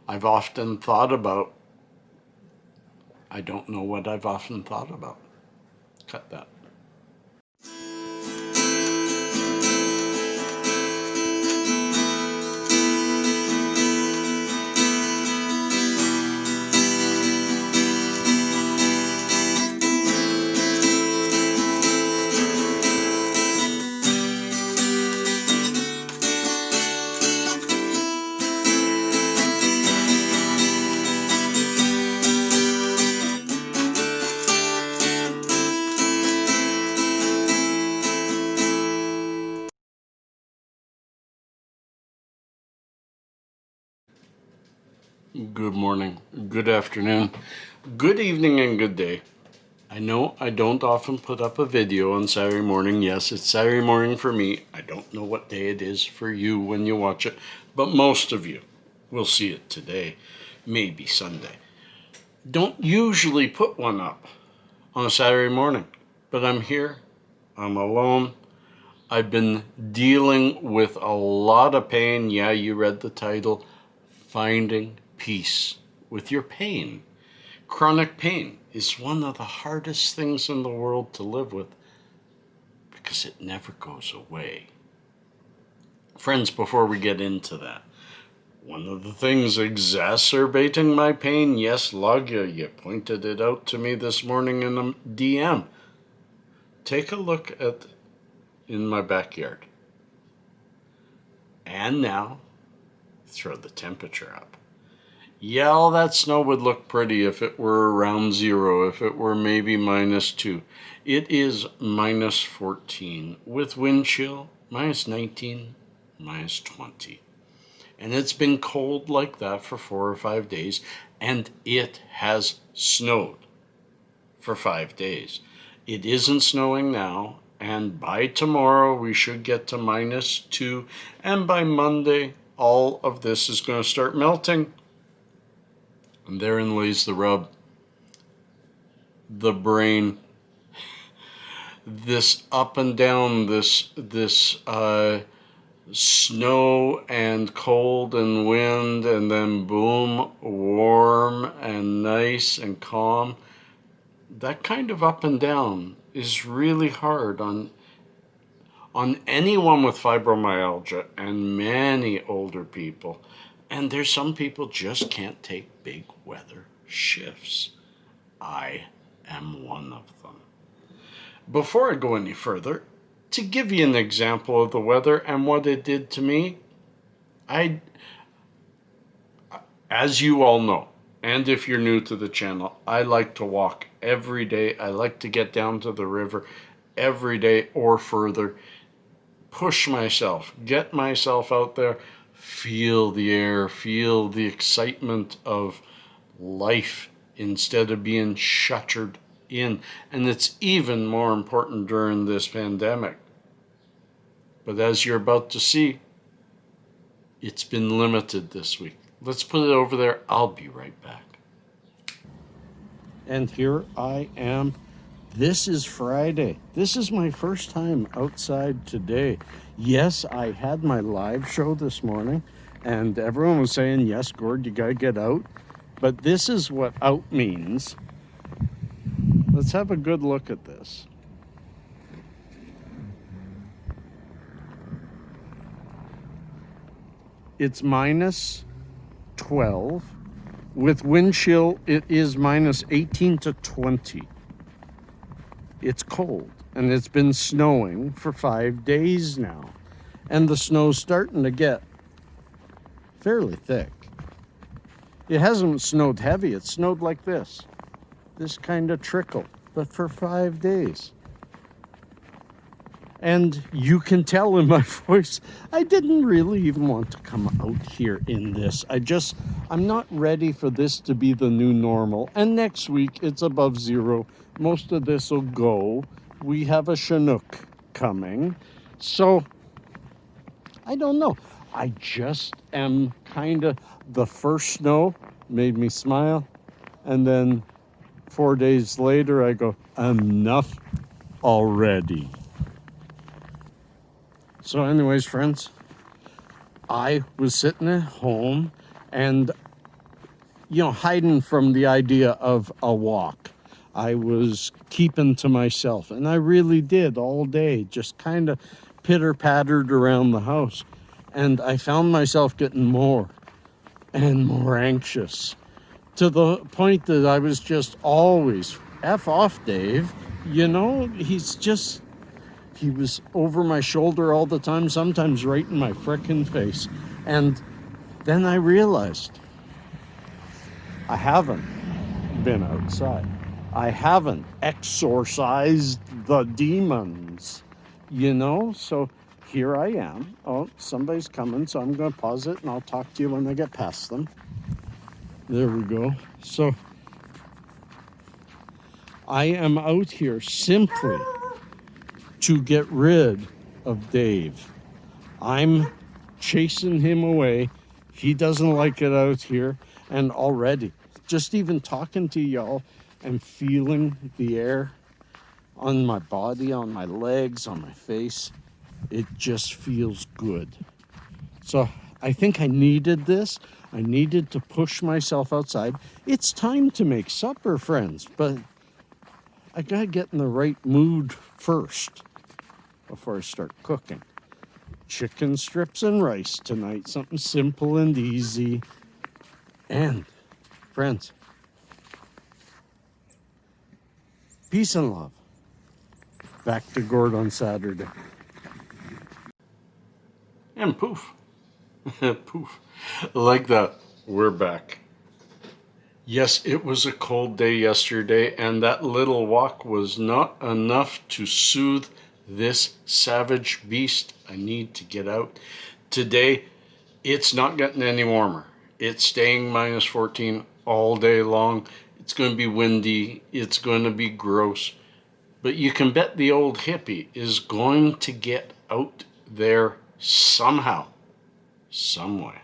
I've often thought about. I don't know what I've often thought about. Cut that. Good morning, good afternoon, good evening, and good day. I know I don't often put up a video on Saturday morning. Yes, it's Saturday morning for me. I don't know what day it is for you when you watch it, but most of you will see it today, maybe Sunday. Don't usually put one up on a Saturday morning, but I'm here, I'm alone. I've been dealing with a lot of pain. Yeah, you read the title, Finding Peace with Your Pain. Chronic pain is one of the hardest things in the world to live with because it never goes away. Friends, before we get into that, one of the things exacerbating my pain, yes, Lagya, you pointed it out to me this morning in a DM. Take a look at in my backyard. And now, throw the temperature up. Yeah, all that snow would look pretty if it were around 0, if it were maybe -2. It is -14 with wind chill, -19, -20. And it's been cold like that for 4 or 5 days, and it has snowed for 5 days. It isn't snowing now, and by tomorrow we should get to -2, and by Monday all of this is going to start melting. And therein lays the rub. The brain, this up and down, this snow and cold and wind, and then boom, warm and nice and calm. That kind of up and down is really hard on anyone with fibromyalgia and many older people. And there's some people just can't take big weather shifts. I am one of them. Before I go any further, to give you an example of the weather and what it did to me, as you all know, and if you're new to the channel, I like to walk every day. I like to get down to the river every day or further, push myself, get myself out there, feel the air, feel the excitement of life instead of being shuttered in. And it's even more important during this pandemic. But as you're about to see, it's been limited this week. Let's put it over there. I'll be right back. And here I am. This is Friday. This is my first time outside today. Yes, I had my live show this morning, and everyone was saying, yes, Gord, you gotta get out. But this is what out means. Let's have a good look at this. It's -12. With wind chill, it is -18 to 20. It's cold, and it's been snowing for 5 days now. And the snow's starting to get fairly thick. It hasn't snowed heavy. It snowed like this kind of trickle, but for 5 days. And you can tell in my voice, I didn't really even want to come out here in this. I'm not ready for this to be the new normal. And next week, it's above 0. Most of this will go. We have a Chinook coming. So, I don't know. I just am kind of, the first snow made me smile. And then 4 days later, I go, enough already. So anyways, friends, I was sitting at home and hiding from the idea of a walk. I was keeping to myself, and I really did all day, just kind of pitter-pattered around the house. And I found myself getting more and more anxious, to the point that I was just always, F off, Dave. He was over my shoulder all the time, sometimes right in my frickin' face. And then I realized I haven't been outside. I haven't exorcised the demons, So here I am. Oh, somebody's coming, so I'm going to pause it, and I'll talk to you when I get past them. There we go. So I am out here simply to get rid of Dave. I'm chasing him away. He doesn't like it out here. And already, just even talking to y'all and feeling the air on my body, on my legs, on my face, it just feels good. So I think I needed this. I needed to push myself outside. It's time to make supper, friends, but I gotta get in the right mood first before I start cooking. Chicken strips and rice tonight, something simple and easy. And, friends, peace and love. Back to Gord on Saturday. And poof. Poof. Like that, we're back. Yes, it was a cold day yesterday, and that little walk was not enough to soothe this savage beast. I need to get out. Today, it's not getting any warmer. It's staying minus 14 all day long. It's going to be windy. It's going to be gross. But you can bet the old hippie is going to get out there somehow, some way.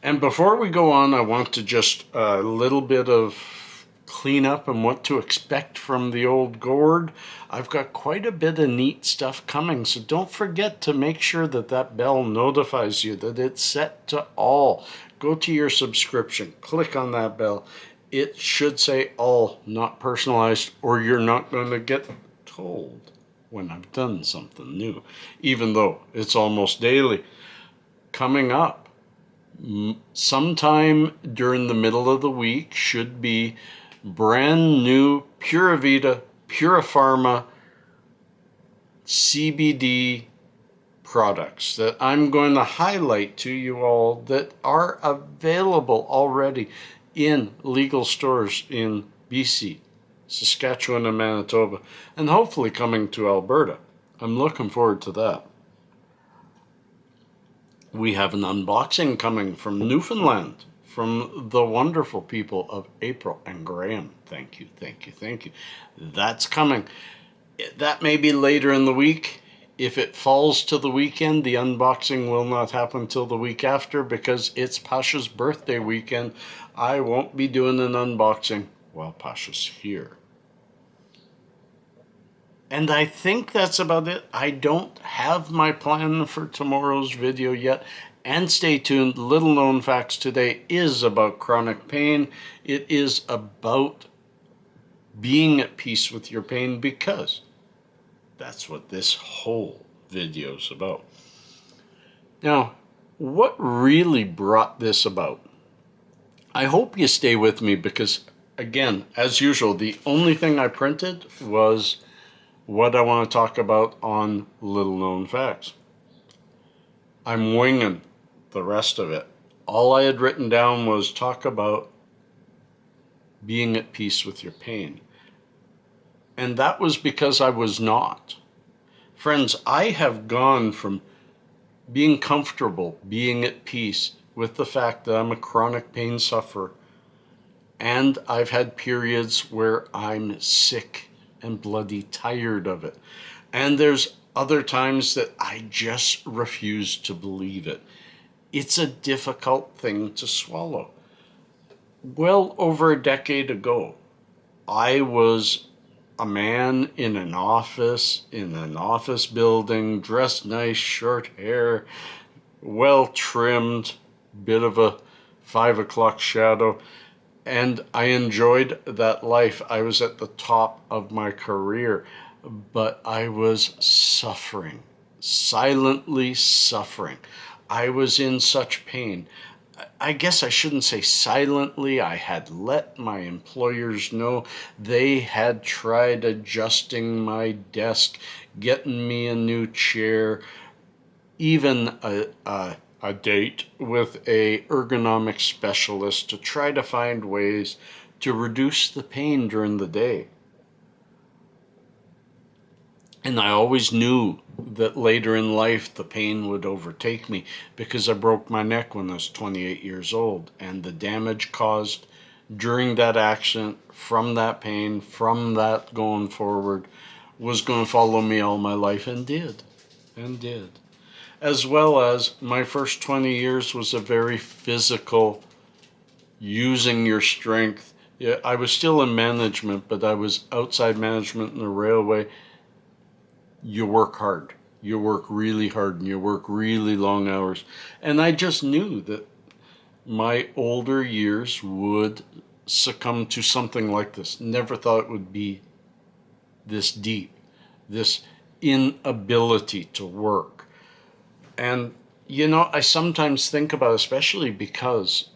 And before we go on, I want to just a little bit of cleanup and what to expect from the old gourd. I've got quite a bit of neat stuff coming, so don't forget to make sure that bell notifies you that it's set to all. Go to your subscription, click on that bell. It should say all, not personalized, or you're not going to get told when I've done something new, even though it's almost daily. Coming up, sometime during the middle of the week should be brand new Pura Vida, Pura Pharma CBD products that I'm going to highlight to you all that are available already in legal stores in BC, Saskatchewan, and Manitoba, and hopefully coming to Alberta. I'm looking forward to that. We have an unboxing coming from Newfoundland, from the wonderful people of April and Graham. Thank you, thank you, thank you. That's coming. That may be later in the week. If it falls to the weekend, the unboxing will not happen till the week after because it's Pasha's birthday weekend. I won't be doing an unboxing while Pasha's here. And I think that's about it. I don't have my plan for tomorrow's video yet. And stay tuned. Little known facts today is about chronic pain. It is about being at peace with your pain because that's what this whole video is about. Now, what really brought this about? I hope you stay with me because, again, as usual, the only thing I printed was what I want to talk about on Little Known Facts. I'm winging the rest of it. All I had written down was talk about being at peace with your pain. And that was because I was not. Friends, I have gone from being comfortable, being at peace with the fact that I'm a chronic pain sufferer, and I've had periods where I'm sick and bloody tired of it. And there's other times that I just refuse to believe it. It's a difficult thing to swallow. Well over a decade ago, I was a man in an office building, dressed nice, short hair, well trimmed, bit of a 5 o'clock shadow. And I enjoyed that life. I was at the top of my career, but I was suffering, silently suffering. I was in such pain. I guess I shouldn't say silently. I had let my employers know. They had tried adjusting my desk, getting me a new chair, even a date with a ergonomic specialist to try to find ways to reduce the pain during the day. And I always knew that later in life the pain would overtake me because I broke my neck when I was 28 years old. And the damage caused during that accident, from that pain, from that going forward, was going to follow me all my life, and did. And did. As well as my first 20 years was a very physical, using your strength. Yeah, I was still in management, but I was outside management in the railway. You work hard. You work really hard and you work really long hours. And I just knew that my older years would succumb to something like this. Never thought it would be this deep, this inability to work. And, I sometimes think about, especially because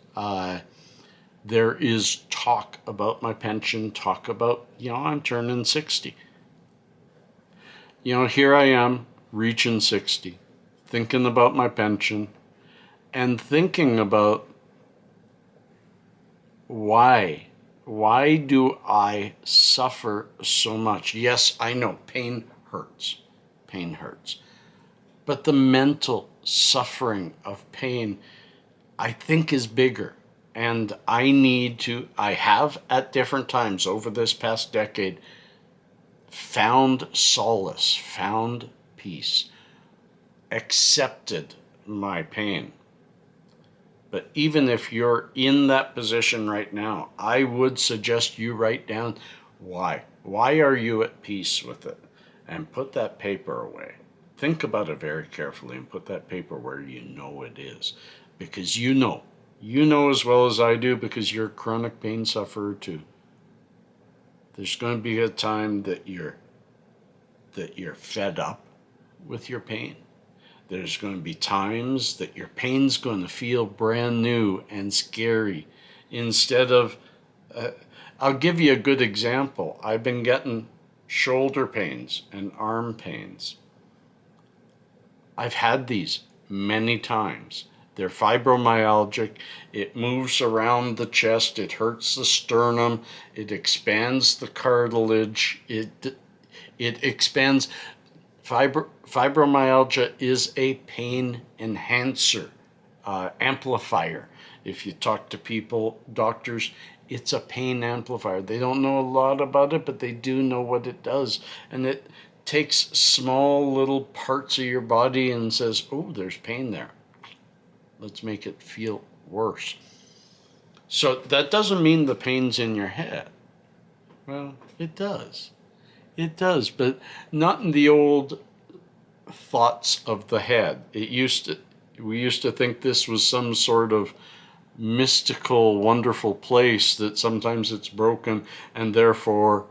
there is talk about my pension, talk about, I'm turning 60. Here I am, reaching 60, thinking about my pension, and thinking about why. Why do I suffer so much? Yes, I know, pain hurts. Pain hurts. But the mental suffering of pain, I think, is bigger. And I have at different times over this past decade, found solace, found peace, accepted my pain. But even if you're in that position right now, I would suggest you write down why. Why are you at peace with it? And put that paper away. Think about it very carefully and put that paper where you know it is. Because you know as well as I do, because you're a chronic pain sufferer too. There's going to be a time that you're fed up with your pain. There's going to be times that your pain's going to feel brand new and scary. Instead of, I'll give you a good example. I've been getting shoulder pains and arm pains. I've had these many times. They're fibromyalgic. It moves around the chest. It hurts the sternum. It expands the cartilage. It expands. Fibromyalgia is a pain enhancer, amplifier. If you talk to people, doctors, it's a pain amplifier. They don't know a lot about it, but they do know what it does. And it takes small little parts of your body and says, oh, there's pain there. Let's make it feel worse. So that doesn't mean the pain's in your head. Well, it does. It does, but not in the old thoughts of the head. We used to think this was some sort of mystical, wonderful place that sometimes it's broken, and therefore,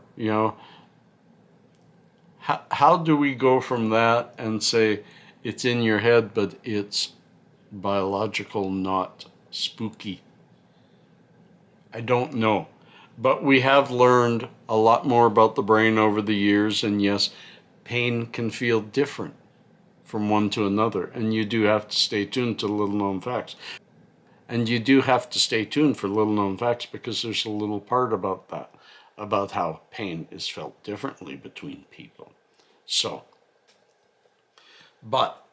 how do we go from that and say it's in your head, but it's biological, not spooky? I don't know. But we have learned a lot more about the brain over the years, and yes, pain can feel different from one to another, and you do have to stay tuned to little known facts. And you do have to stay tuned for little known facts, because there's a little part about that, about how pain is felt differently between people. So, but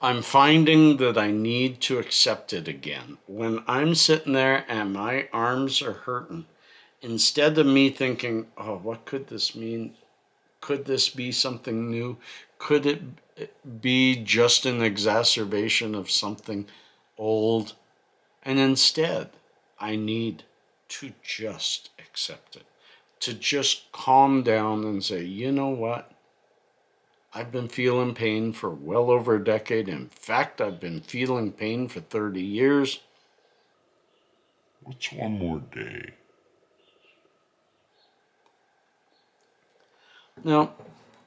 I'm finding that I need to accept it again. When I'm sitting there and my arms are hurting, instead of me thinking, oh, what could this mean? Could this be something new? Could it be just an exacerbation of something old? And instead, I need to just accept it, to just calm down and say, you know what? I've been feeling pain for well over a decade. In fact, I've been feeling pain for 30 years. What's one more day? Now,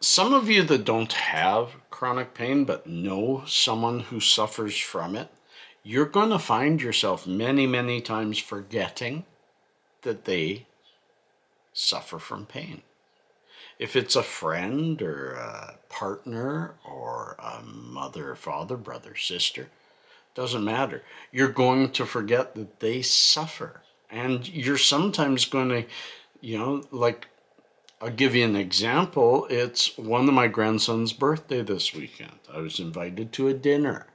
some of you that don't have chronic pain but know someone who suffers from it, you're going to find yourself many, many times forgetting that they suffer from pain. If it's a friend or a partner or a mother, father, brother, sister, doesn't matter. You're going to forget that they suffer. And you're sometimes going to, like, I'll give you an example. It's one of my grandson's birthday this weekend. I was invited to a dinner.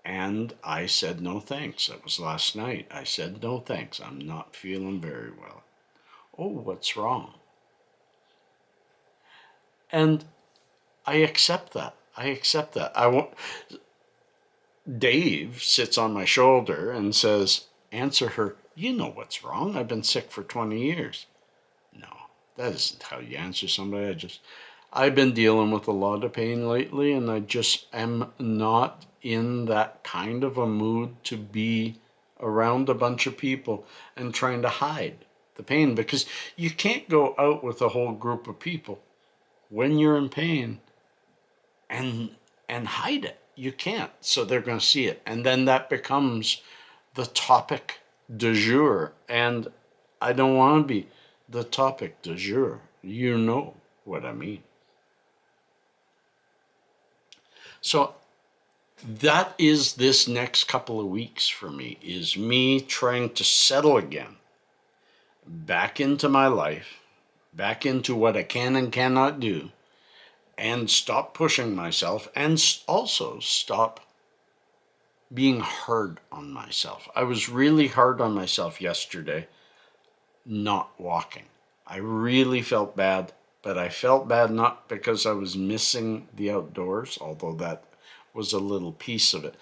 And I said no thanks. That was last night. I said no thanks. I'm not feeling very well. Oh, what's wrong? And I accept that. Dave sits on my shoulder and says, answer her, you know what's wrong. I've been sick for 20 years. No, that isn't how you answer somebody. I've been dealing with a lot of pain lately, and I just am not in that kind of a mood to be around a bunch of people and trying to hide the pain, because you can't go out with a whole group of people when you're in pain and hide it. You can't. So they're going to see it. And then that becomes the topic du jour. And I don't want to be the topic du jour. You know what I mean. So that is this next couple of weeks for me, is me trying to settle again back into my life, back into what I can and cannot do, and stop pushing myself, and also stop being hard on myself. I was really hard on myself yesterday not walking. I really felt bad, but I felt bad not because I was missing the outdoors, although that was a little piece of it.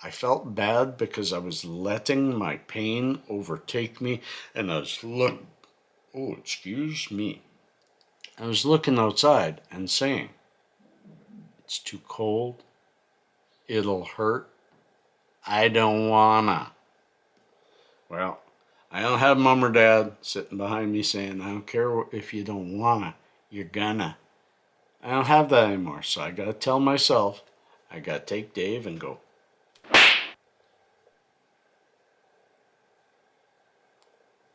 I felt bad because I was letting my pain overtake me, and I was I was looking outside and saying, it's too cold, it'll hurt, I don't wanna. Well, I don't have mom or dad sitting behind me saying, I don't care if you don't wanna, you're gonna. I don't have that anymore, so I gotta tell myself, I gotta take Dave and go.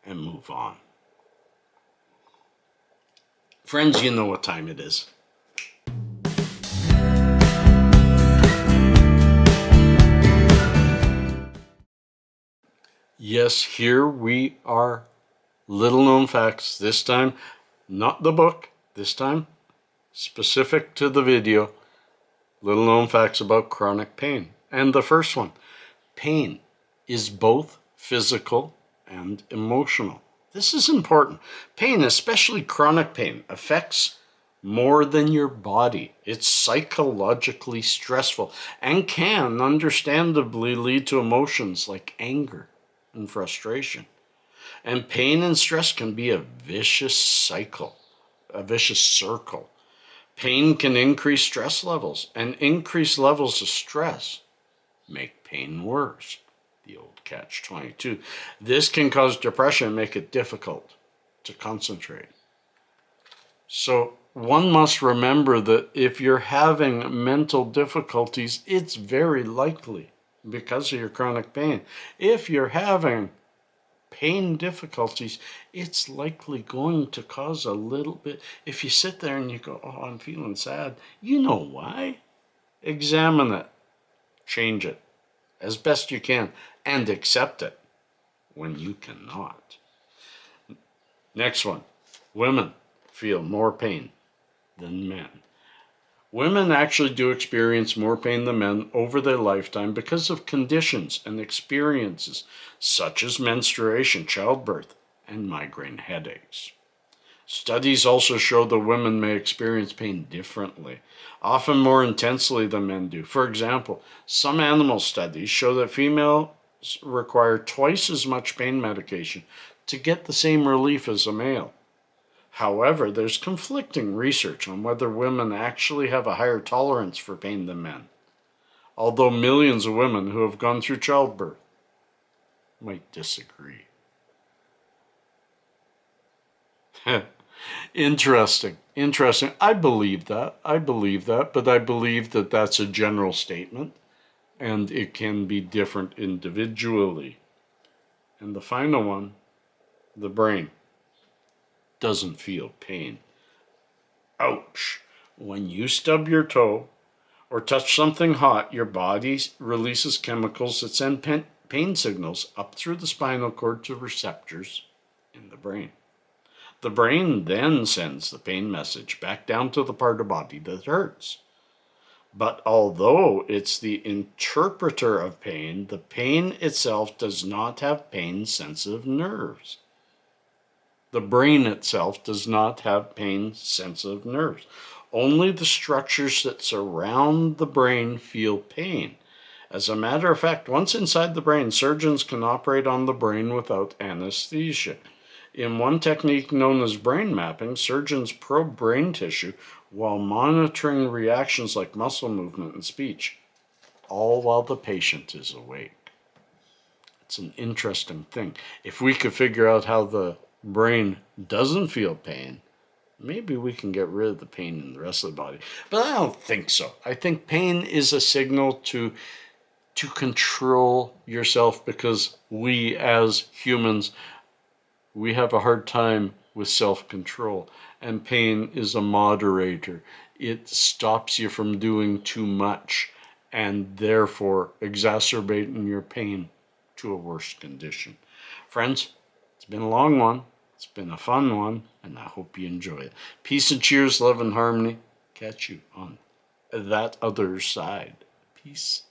And move on. Friends, you know what time it is. Yes, here we are. Little known facts. This time, not the book. This time, specific to the video. Little known facts about chronic pain. And the first one, pain is both physical and emotional. This is important. Pain, especially chronic pain, affects more than your body. It's psychologically stressful and can understandably lead to emotions like anger and frustration. And pain and stress can be a vicious circle. Pain can increase stress levels, and increased levels of stress make pain worse. The old catch-22. This can cause depression and make it difficult to concentrate. So one must remember that if you're having mental difficulties, it's very likely because of your chronic pain. If you're having pain difficulties, it's likely going to cause a little bit. If you sit there and you go, oh, I'm feeling sad, you know why? Examine it, change it as best you can, and accept it when you cannot. Next one, women feel more pain than men. Women actually do experience more pain than men over their lifetime because of conditions and experiences such as menstruation, childbirth, and migraine headaches. Studies also show that women may experience pain differently, often more intensely than men do. For example, some animal studies show that females require twice as much pain medication to get the same relief as a male. However, there's conflicting research on whether women actually have a higher tolerance for pain than men, although millions of women who have gone through childbirth might disagree. Interesting. I believe that, but I believe that that's a general statement, and it can be different individually. And the final one, the brain doesn't feel pain. Ouch. When you stub your toe or touch something hot, your body releases chemicals that send pain signals up through the spinal cord to receptors in the brain. The brain then sends the pain message back down to the part of the body that hurts. But although it's the interpreter of pain, the pain itself does not have pain-sensitive nerves. The brain itself does not have pain-sensitive nerves. Only the structures that surround the brain feel pain. As a matter of fact, once inside the brain, surgeons can operate on the brain without anesthesia. In one technique known as brain mapping, surgeons probe brain tissue while monitoring reactions like muscle movement and speech, all while the patient is awake. It's an interesting thing. If we could figure out how the brain doesn't feel pain, maybe we can get rid of the pain in the rest of the body. But I don't think so. I think pain is a signal to control yourself, because we as humans, we have a hard time with self-control, and pain is a moderator. It stops you from doing too much and therefore exacerbating your pain to a worse condition. Friends, it's been a long one. It's been a fun one, and I hope you enjoy it. Peace and cheers, love and harmony. Catch you on that other side. Peace.